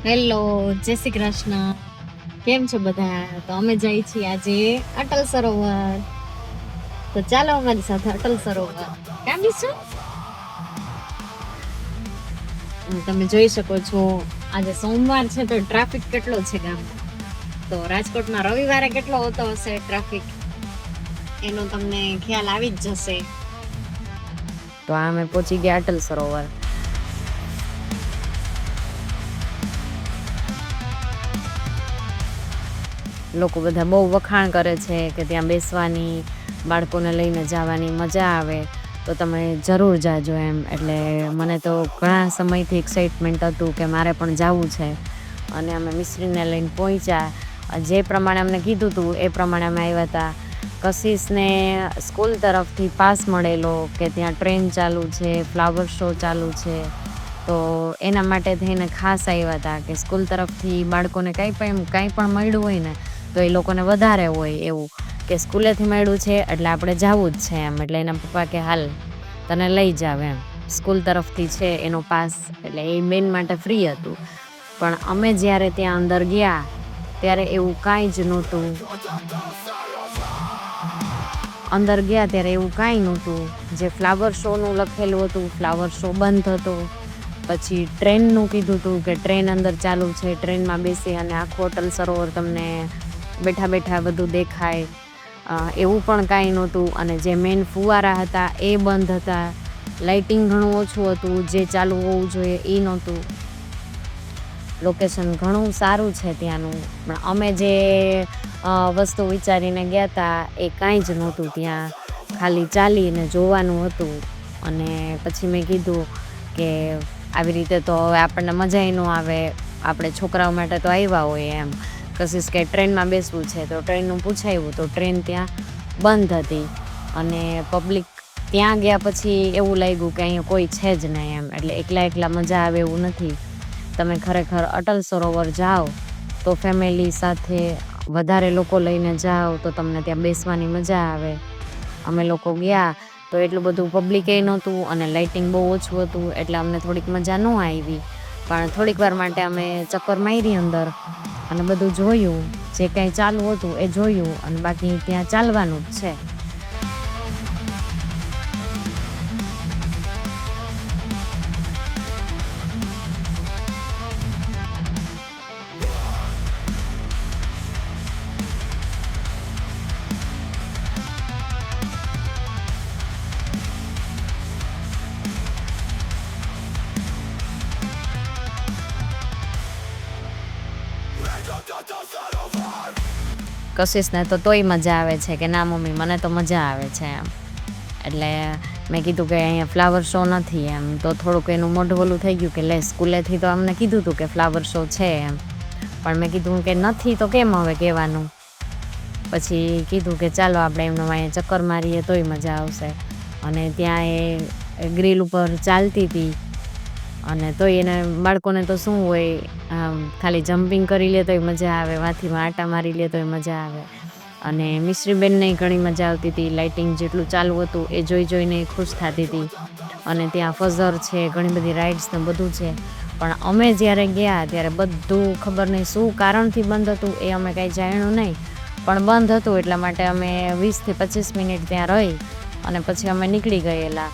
Hello, જય શ્રી કૃષ્ણ. કેમ છો બધા? તો અમે જઈ છીએ આજે અટલ સરોવર. તો ચાલો અમારી સાથે અટલ સરોવર. કેમ છું? તમે જોઈ શકો છો આજે સોમવાર છે તો ટ્રાફિક કેટલો છે ગામમાં. તો રાજકોટમાં રવિવારે કેટલો હોતો હશે ટ્રાફિક, એનો તમને ખ્યાલ આવી જ જશે. તો અમે પહોંચી ગયા અટલ સરોવર. લોકો બધા બહુ વખાણ કરે છે કે ત્યાં બેસવાની, બાળકોને લઈને જવાની મજા આવે, તો તમે જરૂર જાજો એમ. એટલે મને તો ઘણા સમયથી એક્સાઇટમેન્ટ હતું કે મારે પણ જવું છે. અને અમે મિશ્રીને લઈને પહોંચ્યા. જે પ્રમાણે અમને કીધું હતું એ પ્રમાણે અમે આવ્યા હતા. કશિશને સ્કૂલ તરફથી પાસ મળેલો કે ત્યાં ટ્રેન ચાલુ છે, ફ્લાવર શો ચાલુ છે, તો એના માટે થઈને ખાસ આવ્યા હતા કે સ્કૂલ તરફથી બાળકોને કાંઈ પણ મળ્યું હોય ને તો એ લોકોને વધારે હોય એવું કે સ્કૂલેથી મળ્યું છે એટલે આપણે જવું જ છે એમ. એટલે એના પપ્પા કે હાલ તને લઈ જાવ એમ, સ્કૂલ તરફથી છે એનો પાસ, એટલે એ બેન માટે ફ્રી હતું. પણ અમે જ્યારે ત્યાં અંદર ગયા ત્યારે એવું કાંઈ જ નહોતું. અંદર ગયા ત્યારે એવું કાંઈ નહોતું. જે ફ્લાવર શોનું લખેલું હતું, ફ્લાવર શો બંધ હતો. પછી ટ્રેનનું કીધું હતું કે ટ્રેન અંદર ચાલુ છે, ટ્રેનમાં બેસી અને આખું અટલ સરોવર તમને બેઠા બેઠા બધું દેખાય, એવું પણ કાંઈ નહોતું. અને જે મેઇન ફુવારા હતા એ બંધ હતા. લાઇટિંગ ઘણું ઓછું હતું, જે ચાલુ હોવું જોઈએ એ નહોતું. લોકેશન ઘણું સારું છે ત્યાંનું, પણ અમે જે વસ્તુ વિચારીને ગયા હતા એ કાંઈ જ નહોતું ત્યાં. ખાલી ચાલીને જોવાનું હતું. અને પછી મેં કીધું કે આવી રીતે તો હવે આપણને મજા ન આવે, આપણે છોકરાઓ માટે તો આવ્યા હોય એમ. કશિશ કે ટ્રેનમાં બેસવું છે, તો ટ્રેનનું પૂછાયું તો ટ્રેન ત્યાં બંધ હતી. અને પબ્લિક ત્યાં ગયા પછી એવું લાગ્યું કે અહીંયા કોઈ છે જ નહીં એમ. એટલે એકલા મજા આવે એવું નથી. તમે ખરેખર અટલ સરોવર જાઓ તો ફેમિલી સાથે વધારે લોકો લઈને જાઓ તો તમને ત્યાં બેસવાની મજા આવે. અમે લોકો ગયા તો એટલું બધું પબ્લિકે નહોતું અને લાઇટિંગ બહુ ઓછું હતું, એટલે અમને થોડીક મજા ન આવી. પણ થોડીક વાર માટે અમે ચક્કર મારી અંદર અને બધું જોયું. જે કાંઈ ચાલુ હતું એ જોયું અને બાકી ત્યાં ચાલવાનું જ છે. કશિશને તો તોય મજા આવે છે કે ના મમ્મી મને તો મજા આવે છે એમ. એટલે મેં કીધું કે અહીંયા ફ્લાવર શો નથી એમ. તો થોડુંક એનું મોઢું ઓલું થઈ ગયું કે લે, સ્કૂલેથી તો અમને કીધું હતું કે ફ્લાવર શો છે એમ, પણ મેં કીધું કે નથી તો કેમ હવે કહેવાનું. પછી કીધું કે ચાલો આપણે એમનો અહીંયા ચક્કર મારીએ તોય મજા આવશે. અને ત્યાં એ ગ્રીલ ઉપર ચાલતી હતી અને તોય એને બાળકોને તો શું હોય, ખાલી જમ્પિંગ કરી લે તોય મજા આવે, વાથીમાં આટા મારી લે તોય મજા આવે. અને મિશ્રીબેનને ઘણી મજા આવતી હતી. લાઇટિંગ જેટલું ચાલુ હતું એ જોઈને ખુશ થતી હતી. અને ત્યાં ફઝર છે, ઘણી બધી રાઇડ્સ ને બધું છે. પણ અમે જ્યારે ગયા ત્યારે બધું ખબર નહીં શું કારણથી બંધ હતું એ અમે કાંઈ જાણ્યું નહીં, પણ બંધ હતું એટલા માટે અમે 20 થી 25 મિનિટ ત્યાં રહી અને પછી અમે નીકળી ગયેલા.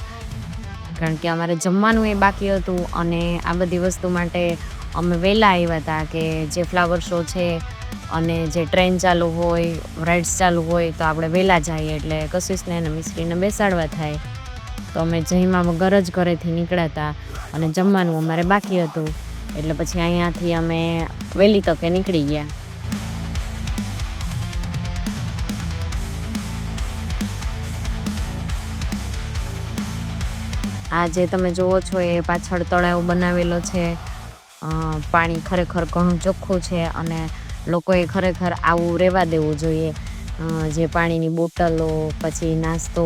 કારણ કે અમારે જમવાનું એ બાકી હતું અને આ બધી વસ્તુ માટે અમે વહેલા આવ્યા હતા કે જે ફ્લાવર શો છે અને જે ટ્રેન ચાલુ હોય, રાઇડ્સ ચાલુ હોય તો આપણે વહેલા જઈએ એટલે કશિશને અને મિશ્રીને બેસાડવા થાય. તો અમે જમ્યા વગર જ ઘરેથી નીકળ્યા હતા અને જમવાનું અમારે બાકી હતું. એટલે પછી અહીંયાથી અમે વહેલી તકે નીકળી ગયા. આ જે તમે જુઓ છો એ પાછળ તળાવ બનાવેલો છે. પાણી ખરેખર ઘણું ચોખ્ખું છે અને લોકોએ ખરેખર આવું રહેવા દેવું જોઈએ. જે પાણીની બોટલો, પછી નાસ્તો,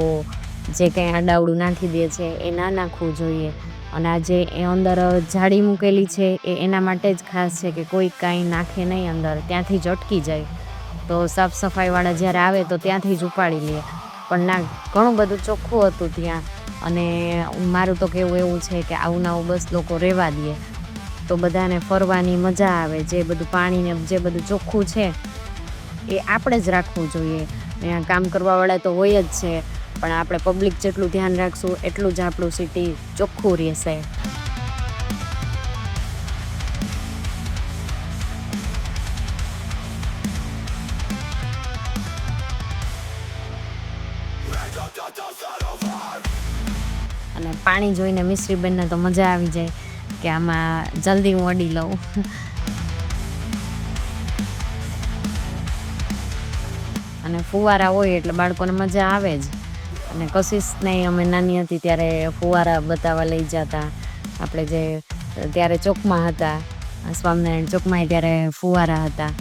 જે કંઈ આડાવડું નાખી દે છે એ ના નાખવું જોઈએ. અને આ જે એ અંદર જાળી મૂકેલી છે એ એના માટે જ ખાસ છે કે કોઈ કાંઈ નાખે નહીં અંદર, ત્યાંથી જ અટકી જાય. તો સાફ સફાઈવાળા જ્યારે આવે તો ત્યાંથી જ ઉપાડી લે. પણ ના, ઘણું બધું ચોખ્ખું હતું ત્યાં. અને મારું તો કહેવું એવું છે કે આવું ને આવું બસ લોકો રહેવા દે. તો બધાને ફરવાની મજા આવે. જે બધું પાણીને જે બધું ચોખ્ખું છે એ આપણે જ રાખવું જોઈએ. અહીંયા કામ કરવાવાળા તો હોય જ છે, પણ આપણે પબ્લિક જેટલું ધ્યાન રાખશું એટલું જ આપણું સિટી ચોખ્ખું રહેશે. અને પાણી જોઈને મિશ્રીબેનને તો મજા આવી જાય કે આમાં જલ્દી હું અડી લઉં. અને ફુવારા હોય એટલે બાળકોને મજા આવે જ. અને કશિશને અમે નાની હતી ત્યારે ફુવારા બતાવવા લઈ જતા. આપણે જે ત્યારે ચોકમાં હતા, સ્વામિનારાયણ ચોકમાં, ત્યારે ફુવારા હતા.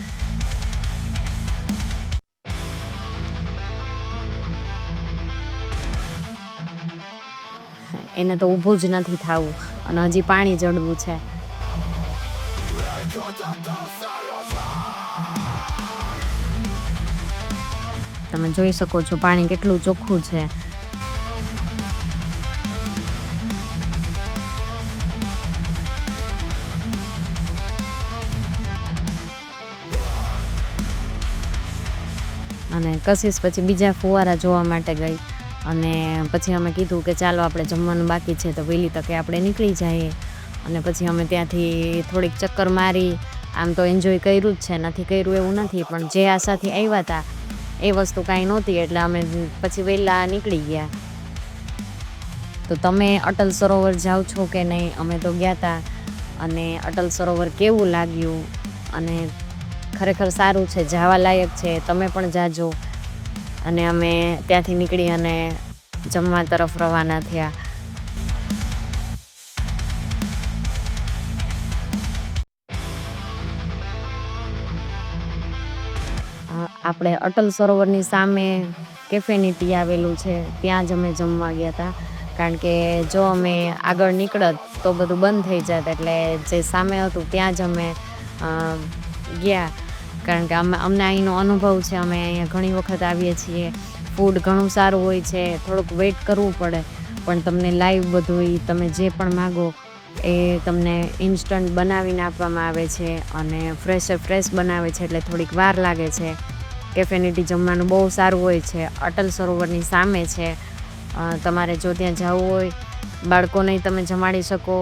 એને તો ઊભું જ નથી થવું અને હજી પાણી ચડવું છે. તમે જોઈ શકો છો પાણી કેટલું ચોખ્ખું છે. અને કશિશ પછી બીજા ફુવારા જોવા માટે ગઈ. અને પછી અમે કીધું કે ચાલો આપણે જમવાનું બાકી છે તો વહેલી તકે આપણે નીકળી જઈએ. અને પછી અમે ત્યાંથી થોડીક ચક્કર મારી. આમ તો એન્જોય કર્યું જ છે, નથી કર્યું એવું નથી, પણ જે આશાથી આવ્યા હતા એ વસ્તુ કાંઈ નહોતી એટલે અમે પછી વહેલા નીકળી ગયા. તો તમે અટલ સરોવર જાઓ છો કે નહીં? અમે તો ગયા હતા. અને અટલ સરોવર કેવું લાગ્યું? અને ખરેખર સારું છે, જવા લાયક છે, તમે પણ જાજો. અને અમે ત્યાંથી નીકળી અને જમવા તરફ રવાના થયા. આપણે અટલ સરોવરની સામે કેફેનિટી આવેલું છે, ત્યાં જ અમે જમવા ગયા હતા. કારણ કે જો અમે આગળ નીકળત તો બધું બંધ થઈ જાત, એટલે જે સામે હતું ત્યાં જ અમે ગયા. કારણ કે અમને અહીંનો અનુભવ છે, અમે અહીંયા ઘણી વખત આવીએ છીએ. ફૂડ ઘણું સારું હોય છે, થોડુંક વેઇટ કરવું પડે, પણ તમને લાઈવ બધું તમે જે પણ માગો એ તમને ઇન્સ્ટન્ટ બનાવીને આપવામાં આવે છે. અને ફ્રેશ બનાવે છે, એટલે થોડીક વાર લાગે છે. કેફેનિટી જમવાનું બહુ સારું હોય છે. અટલ સરોવરની સામે છે. તમારે જો ત્યાં જવું હોય, બાળકોને તમે જમાડી શકો.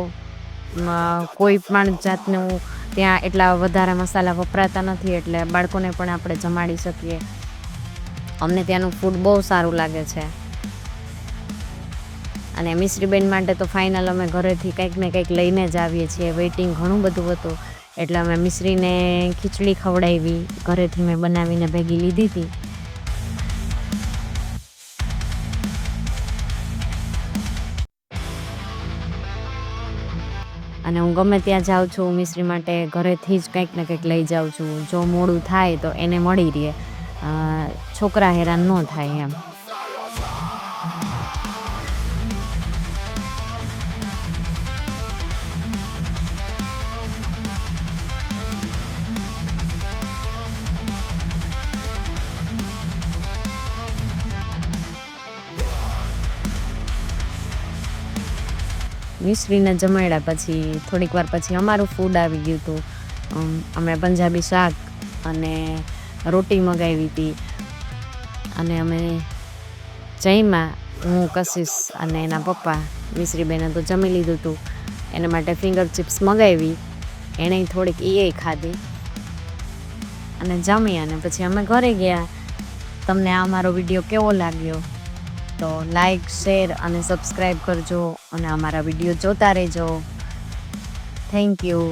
કોઈ પણ જાતનું ત્યાં એટલા વધારે મસાલા વપરાતા નથી, એટલે બાળકોને પણ આપણે જમાડી શકીએ. અમને ત્યાંનું ફૂડ બહુ સારું લાગે છે. અને મિશ્રીબેન માટે તો ફાઇનલ અમે ઘરેથી કંઈક ને કંઈક લઈને જ આવીએ છીએ. વેઇટિંગ ઘણું બધું હતું એટલે અમે મિશ્રીને ખીચડી ખવડાવી. ઘરેથી મેં બનાવીને ભેગી લીધી હતી. અને હું ગમે ત્યાં જાઉં છું મિશ્રી માટે ઘરેથી જ કંઈક ને કંઈક લઈ જાઉં છું. જો મોડું થાય તો એને મળી રહે, છોકરા હેરાન ન થાય એમ. મિશ્રીને જમાડ્યા પછી થોડીક વાર પછી અમારું ફૂડ આવી ગયું હતું. અમે પંજાબી શાક અને રોટી મગાવી હતી. અને અમે જમ્યા. હું, કશિશ અને એના પપ્પા. મિશ્રીબેને તો જમી લીધું હતું. એના માટે ફિંગર ચિપ્સ મગાવી. એણે થોડીક એ ખાધી અને જમી. અને પછી અમે ઘરે ગયા. તમને આ મારો વિડીયો કેવો લાગ્યો? તો લાઈક, શેર અને સબસ્ક્રાઈબ કરજો અને અમારા વિડીયો જોતા રહેજો. Thank you.